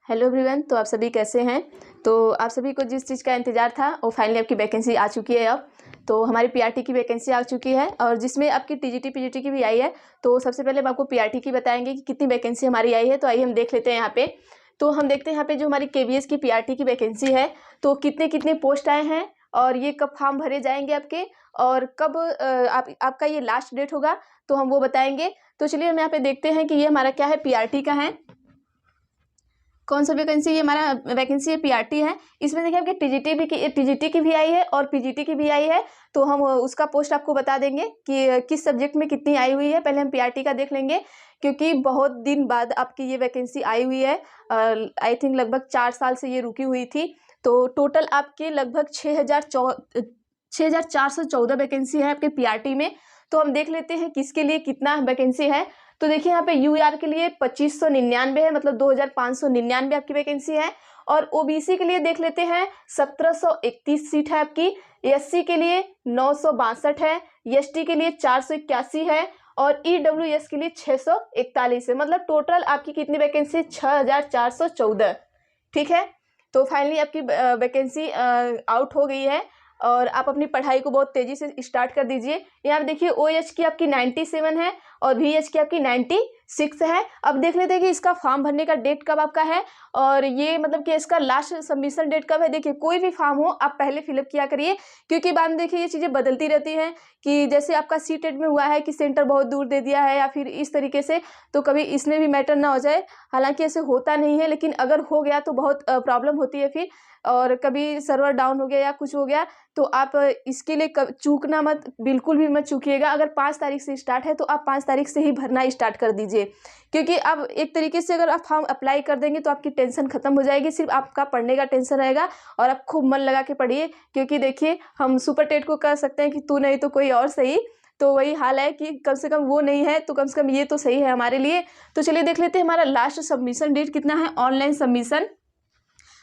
Hello everyone. तो आप सभी कैसे हैं। तो आप सभी को जिस चीज़ का इंतज़ार था वो फाइनली आपकी वैकेंसी आ चुकी है। अब तो हमारी पीआरटी की वैकेंसी आ चुकी है और जिसमें आपकी टीजीटी पीजीटी की भी आई है। तो सबसे पहले हम आपको पीआरटी की बताएंगे कि कितनी वैकेंसी हमारी आई है। तो आइए हम देख लेते हैं यहाँ पे। तो हम देखते हैं यहाँ पे जो हमारी केवीएस की पीआरटी की वैकेंसी है तो कितने कितने पोस्ट आए हैं और ये कब फॉर्म भरे जाएंगे आपके और कब आपका ये लास्ट डेट होगा तो हम वो बताएंगे। तो चलिए हम यहाँ पे देखते हैं कि ये हमारा क्या है, पीआरटी का है। कौन सा वैकेंसी, ये हमारा वैकेंसी है पीआरटी है। इसमें देखिए आपकी टीजीटी की भी आई है और पीजीटी की भी आई है। तो हम उसका पोस्ट आपको बता देंगे कि किस सब्जेक्ट में कितनी आई हुई है। पहले हम पीआरटी का देख लेंगे क्योंकि बहुत दिन बाद आपकी ये वैकेंसी आई हुई है। आई थिंक लगभग 4 साल से ये रुकी हुई थी। तो टोटल आपके लगभग 6,414 वैकेंसी है आपके पीआरटी में। तो हम देख लेते हैं किसके लिए कितना वैकेंसी है। तो देखिए यहाँ पे यूआर के लिए 2599 है, मतलब 2599 आपकी वैकेंसी है। और ओबीसी के लिए देख लेते हैं 1731 सीट है आपकी। एससी के लिए 962 है, एसटी के लिए 481 है और ईडब्ल्यूएस के लिए 641 है। मतलब टोटल आपकी कितनी वैकेंसी, 6414। ठीक है, तो फाइनली आपकी वैकेंसी आउट हो गई है और आप अपनी पढ़ाई को बहुत तेज़ी से स्टार्ट कर दीजिए। यहाँ पे देखिए ओएच की आपकी 97 है और वीएच की आपकी 96 है। अब देख लेते हैं कि इसका फॉर्म भरने का डेट कब आपका है और ये मतलब कि इसका लास्ट सबमिशन डेट कब है। देखिए कोई भी फॉर्म हो आप पहले फिलअप किया करिए क्योंकि बाद में देखिए ये चीज़ें बदलती रहती हैं कि जैसे आपका सीटेट में हुआ है कि सेंटर बहुत दूर दे दिया है या फिर इस तरीके से, तो कभी इसमें भी मैटर ना हो जाए। हालांकि ऐसे होता नहीं है, लेकिन अगर हो गया तो बहुत प्रॉब्लम होती है फिर, और कभी सर्वर डाउन हो गया या कुछ हो गया तो आप इसके लिए चूकना मत, बिल्कुल भी मत चूकिएगा। अगर 5 तारीख से स्टार्ट है तो आप 5 तारीख से ही भरना स्टार्ट कर दीजिए क्योंकि अब एक तरीके से अगर आप फॉर्म अप्लाई कर देंगे तो आपकी टेंशन खत्म हो जाएगी। सिर्फ आपका पढ़ने का टेंशन रहेगा और आप खूब मन लगा के पढ़िए क्योंकि देखिए हम सुपर टेट को कह सकते हैं कि तू नहीं तो कोई और सही। तो वही हाल है कि कम से कम वो नहीं है तो कम से कम ये तो सही है हमारे लिए। तो चलिए देख लेते हैं हमारा लास्ट सबमिशन डेट कितना है। ऑनलाइन सबमिशन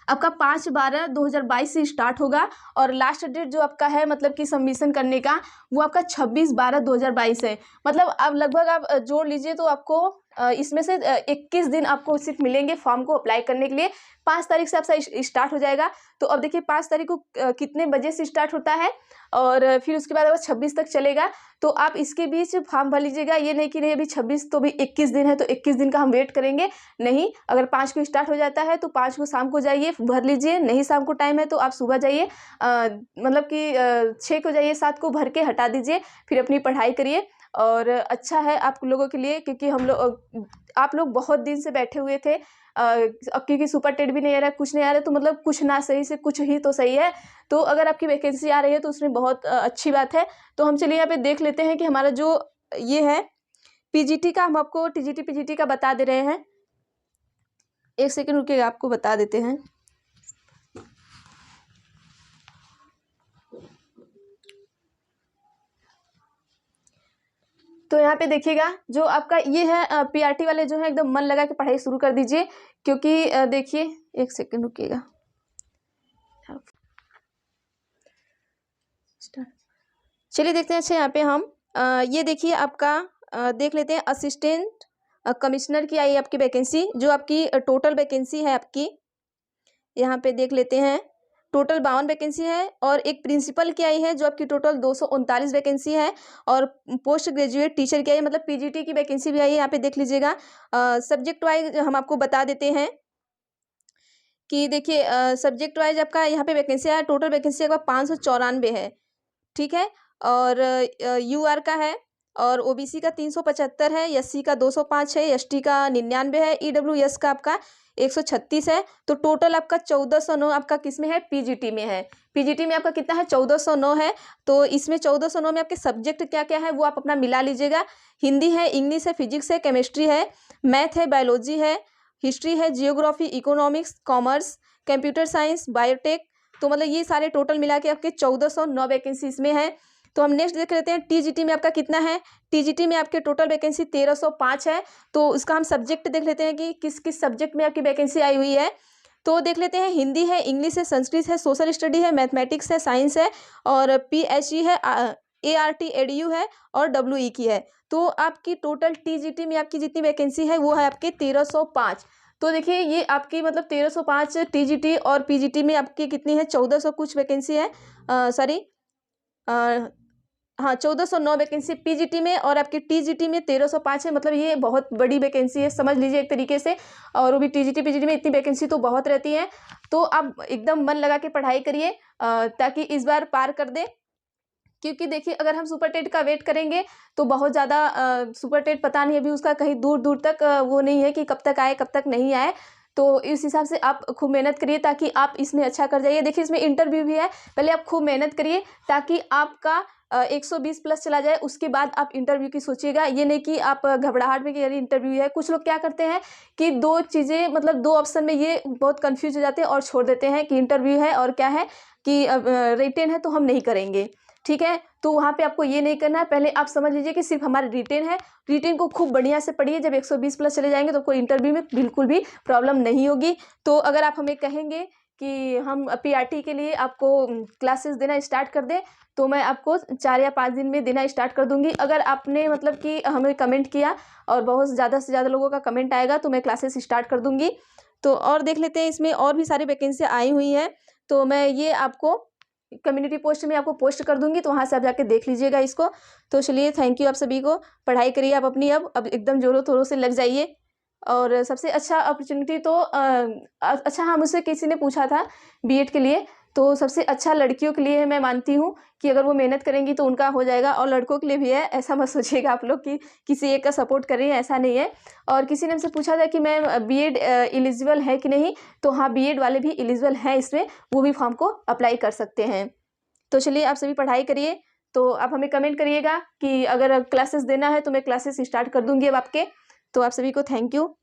आपका 5/12/2022 से स्टार्ट होगा और लास्ट डेट जो आपका है मतलब कि सबमिशन करने का वो आपका 26/12/2022 है। मतलब अब लगभग आप जोड़ लीजिए तो आपको इसमें से 21 दिन आपको सिर्फ मिलेंगे फॉर्म को अप्लाई करने के लिए। 5 तारीख से आपका स्टार्ट हो जाएगा। तो अब देखिए 5 तारीख को कितने बजे से स्टार्ट होता है और फिर उसके बाद 26 तक चलेगा। तो आप इसके बीच फॉर्म भर लीजिएगा, ये नहीं कि नहीं अभी 26 तो भी 21 दिन है तो 21 दिन का हम वेट करेंगे। नहीं, अगर 5 को स्टार्ट हो जाता है तो 5 को शाम को जाइए भर लीजिए। नहीं शाम को टाइम है तो आप सुबह जाइए, मतलब कि 6 को जाइए, 7 को भर के हटा दीजिए, फिर अपनी पढ़ाई करिए। और अच्छा है आप लोगों के लिए क्योंकि आप लोग बहुत दिन से बैठे हुए थे। अब क्योंकि सुपर टेट भी नहीं आ रहा है, कुछ नहीं आ रहा है, तो मतलब कुछ ना सही से कुछ ही तो सही है। तो अगर आपकी वैकेंसी आ रही है तो उसमें बहुत अच्छी बात है। तो हम चलिए यहाँ पे देख लेते हैं कि हमारा जो ये है पीजीटी का, हम आपको टीजीटी पीजीटी का बता दे रहे हैं। एक सेकंड रुकिएगा, आपको बता देते हैं। तो यहाँ पे देखिएगा जो आपका ये है पीआरटी वाले जो है एकदम मन लगा के पढ़ाई शुरू कर दीजिए क्योंकि देखिए एक सेकंड रुकिएगा। चलिए देखते हैं। अच्छा यहाँ पे हम ये देखिए आपका देख लेते हैं असिस्टेंट कमिश्नर की आई है आपकी वैकेंसी। जो आपकी टोटल वैकेंसी है आपकी यहाँ पे देख लेते हैं, टोटल 52 वैकेंसी है और एक प्रिंसिपल की आई है जो आपकी टोटल 239 वैकेंसी है और पोस्ट ग्रेजुएट टीचर की आई है, मतलब पीजीटी की वैकेंसी भी आई है। यहाँ पे देख लीजिएगा सब्जेक्ट वाइज हम आपको बता देते हैं कि देखिए सब्जेक्ट वाइज आपका यहाँ पे वैकेंसी है, टोटल वैकेंसी आपका 594 है। ठीक है, और यूआर का है और ओबीसी का 375 है, एससी का 205 है, एसटी का 99 है, ईडब्ल्यूएस का आपका 136 है। तो टोटल आपका 1409 आपका किस में है, पीजीटी में है। पीजीटी में आपका कितना है, 1409 है। तो इसमें 1409 में आपके सब्जेक्ट क्या क्या है वो आप अपना मिला लीजिएगा। हिंदी है, इंग्लिश है, फिजिक्स है, केमिस्ट्री है, मैथ है, बायोलॉजी है, हिस्ट्री है, geography, economics, commerce, computer science, biotech. तो मतलब ये सारे टोटल मिला के आपके 1409 वैकेंसी इसमें है। तो हम नेक्स्ट देख लेते हैं टीजीटी में आपका कितना है। टीजीटी में आपके टोटल वैकेंसी 1305 है। तो उसका हम सब्जेक्ट देख लेते हैं कि किस किस सब्जेक्ट में आपकी वैकेंसी आई हुई है। तो देख लेते हैं, हिंदी है, इंग्लिश है, संस्कृत है, सोशल स्टडी है, मैथमेटिक्स है, साइंस है और पीएचई है, एआरटी एडीयू है और डब्ल्यूई की है। तो आपकी टोटल टीजीटी में आपकी जितनी वैकेंसी है वो है आपके 1305। तो देखिए ये आपकी मतलब 1305 टीजीटी और पीजीटी में आपकी कितनी है, 1400 कुछ वैकेंसी है, सॉरी हाँ 1409 वैकेंसी पीजीटी में, और आपकी टीजीटी में 1305 है। मतलब ये बहुत बड़ी वैकेंसी है, समझ लीजिए एक तरीके से। और वो भी टीजीटी पीजीटी में इतनी वैकेंसी तो बहुत रहती है। तो आप एकदम मन लगा के पढ़ाई करिए ताकि इस बार पार कर दे। क्योंकि देखिए अगर हम सुपर टेट का वेट करेंगे तो बहुत ज़्यादा सुपर टेट पता नहीं अभी उसका कहीं दूर दूर तक वो नहीं है कि कब तक आए कब तक नहीं आए। तो इस हिसाब से आप खूब मेहनत करिए ताकि आप इसमें अच्छा कर जाइए। देखिए इसमें इंटरव्यू भी है, पहले आप खूब मेहनत करिए ताकि आपका 120 प्लस चला जाए, उसके बाद आप इंटरव्यू की सोचिएगा। ये नहीं कि आप घबराहट में कि अरे इंटरव्यू है। कुछ लोग क्या करते हैं कि दो चीज़ें मतलब दो ऑप्शन में ये बहुत कंफ्यूज हो जाते हैं और छोड़ देते हैं कि इंटरव्यू है और क्या है कि रिटेन है तो हम नहीं करेंगे। ठीक है, तो वहाँ पे आपको ये नहीं करना है। पहले आप समझ लीजिए कि सिर्फ हमारा रिटेन है, रिटेन को खूब बढ़िया से पढ़िए। जब 120 प्लस चले जाएंगे तो कोई इंटरव्यू में बिल्कुल भी प्रॉब्लम नहीं होगी। तो अगर आप हमें कहेंगे कि हम पीआरटी के लिए आपको क्लासेस देना स्टार्ट कर दें तो मैं आपको 4 या 5 दिन में देना स्टार्ट कर दूंगी। अगर आपने मतलब कि हमें कमेंट किया और बहुत ज़्यादा से ज़्यादा लोगों का कमेंट आएगा तो मैं क्लासेस स्टार्ट कर दूंगी। तो और देख लेते हैं, इसमें और भी सारी वैकेंसी आई हुई हैं, तो मैं ये आपको कम्युनिटी पोस्ट में आपको पोस्ट कर दूंगी, तो वहाँ से आप जाके देख लीजिएगा इसको। तो चलिए थैंक यू आप सभी को। पढ़ाई करिए आप अपनी, अब एकदम जोरों तोरों से लग जाइए। और सबसे अच्छा अपॉर्चुनिटी तो अच्छा हाँ मुझसे किसी ने पूछा था बीएड के लिए, तो सबसे अच्छा लड़कियों के लिए मैं मानती हूँ कि अगर वो मेहनत करेंगी तो उनका हो जाएगा, और लड़कों के लिए भी है। ऐसा मत सोचिएगा आप लोग कि किसी एक का सपोर्ट कर रही है, ऐसा नहीं है। और किसी ने हमसे पूछा था कि मैं बीएड एलिजिबल है कि नहीं, तो हाँ बीएड वाले भी एलिजिबल हैं इसमें, वो भी फॉर्म को अप्लाई कर सकते हैं। तो चलिए आप सभी पढ़ाई करिए। तो आप हमें कमेंट करिएगा कि अगर क्लासेस देना है तो मैं क्लासेस स्टार्ट कर दूंगी अब आपके। तो आप सभी को थैंक यू।